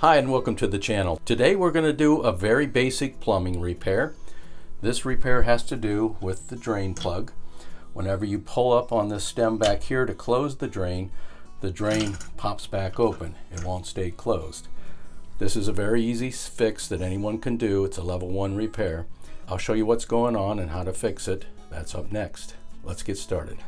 Hi and welcome to the channel. Today we're going to do a very basic plumbing repair. This repair has to do with the drain plug. Whenever you pull up on this stem back here to close the drain pops back open. It won't stay closed. This is a very easy fix that anyone can do. It's a level 1 repair. I'll show you what's going on and how to fix it. That's up next. Let's get started.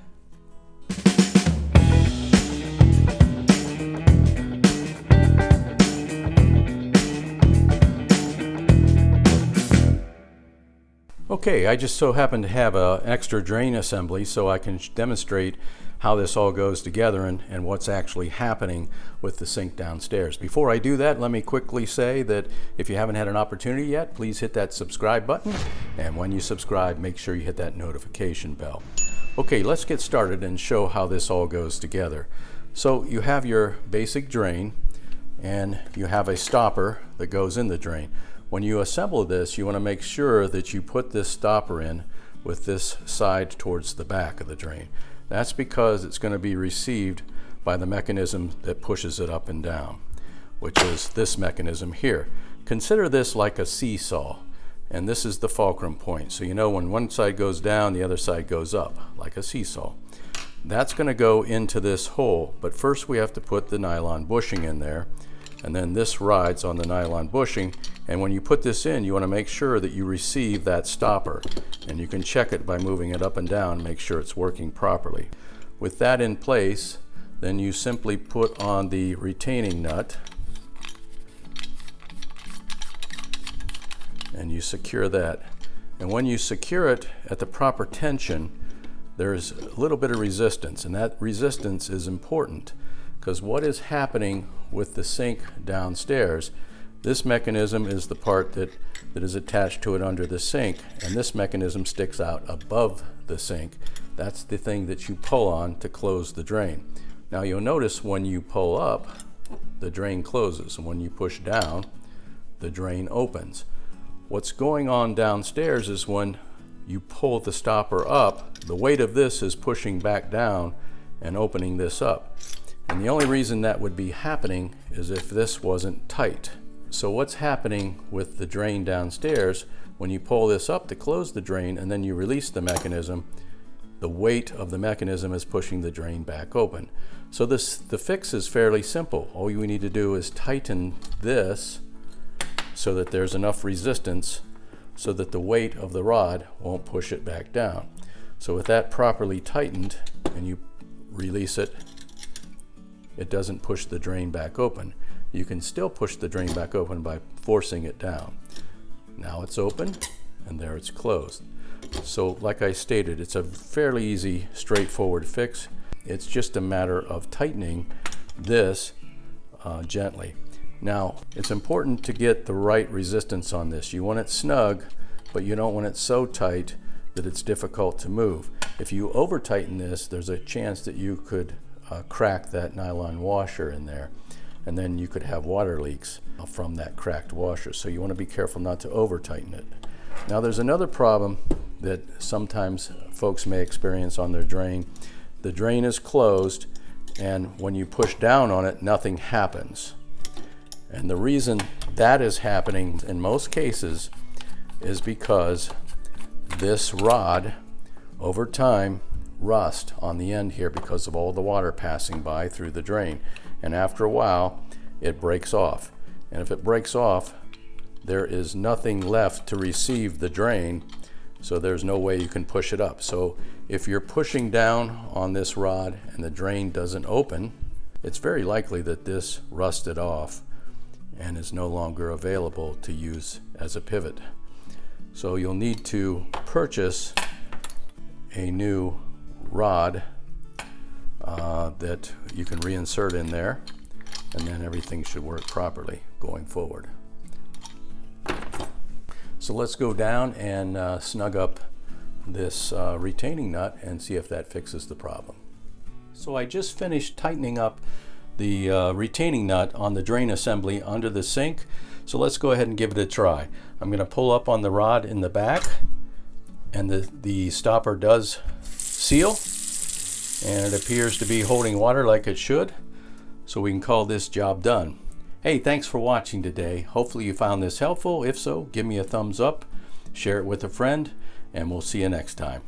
Okay, I just so happen to have an extra drain assembly so I can demonstrate how this all goes together and what's actually happening with the sink downstairs. Before I do that, let me quickly say that if you haven't had an opportunity yet, please hit that subscribe button, and when you subscribe, make sure you hit that notification bell. Okay, let's get started and show how this all goes together. So you have your basic drain and you have a stopper that goes in the drain. When you assemble this, you want to make sure that you put this stopper in with this side towards the back of the drain. That's because it's going to be received by the mechanism that pushes it up and down, which is this mechanism here. Consider this like a seesaw, and this is the fulcrum point. So you know when one side goes down, the other side goes up, like a seesaw. That's going to go into this hole, but first we have to put the nylon bushing in there, and then this rides on the nylon bushing. And when you put this in, you want to make sure that you receive that stopper, and you can check it by moving it up and down, make sure it's working properly. With that in place, then you simply put on the retaining nut and you secure that. And when you secure it at the proper tension, there's a little bit of resistance, and that resistance is important because what is happening with the sink downstairs, this mechanism is the part that is attached to it under the sink, and this mechanism sticks out above the sink. That's the thing that you pull on to close the drain. Now you'll notice when you pull up, the drain closes, and when you push down, the drain opens. What's going on downstairs is when you pull the stopper up, the weight of this is pushing back down and opening this up. And the only reason that would be happening is if this wasn't tight. So what's happening with the drain downstairs, when you pull this up to close the drain and then you release the mechanism, the weight of the mechanism is pushing the drain back open. So the fix is fairly simple. All you need to do is tighten this so that there's enough resistance so that the weight of the rod won't push it back down. So with that properly tightened and you release it, it doesn't push the drain back open. You can still push the drain back open by forcing it down. Now it's open, and there it's closed. So like I stated, it's a fairly easy, straightforward fix. It's just a matter of tightening this gently. Now, it's important to get the right resistance on this. You want it snug, but you don't want it so tight that it's difficult to move. If you over tighten this, there's a chance that you could crack that nylon washer in there, and then you could have water leaks from that cracked washer. So you want to be careful not to over tighten it. Now there's another problem that sometimes folks may experience on their drain. The drain is closed, and when you push down on it, nothing happens. And the reason that is happening in most cases is because this rod over time rust on the end here because of all the water passing by through the drain. And after a while, it breaks off. And if it breaks off, there is nothing left to receive the drain, so there's no way you can push it up. So if you're pushing down on this rod and the drain doesn't open, it's very likely that this rusted off and is no longer available to use as a pivot. So you'll need to purchase a new rod that you can reinsert in there, and then everything should work properly going forward. So let's go down and snug up this retaining nut and see if that fixes the problem. So I just finished tightening up the retaining nut on the drain assembly under the sink. So let's go ahead and give it a try. I'm going to pull up on the rod in the back, and the stopper does seal, and it appears to be holding water like it should. So we can call this job done. Hey, thanks for watching today. Hopefully you found this helpful. If so, give me a thumbs up, share it with a friend, and we'll see you next time.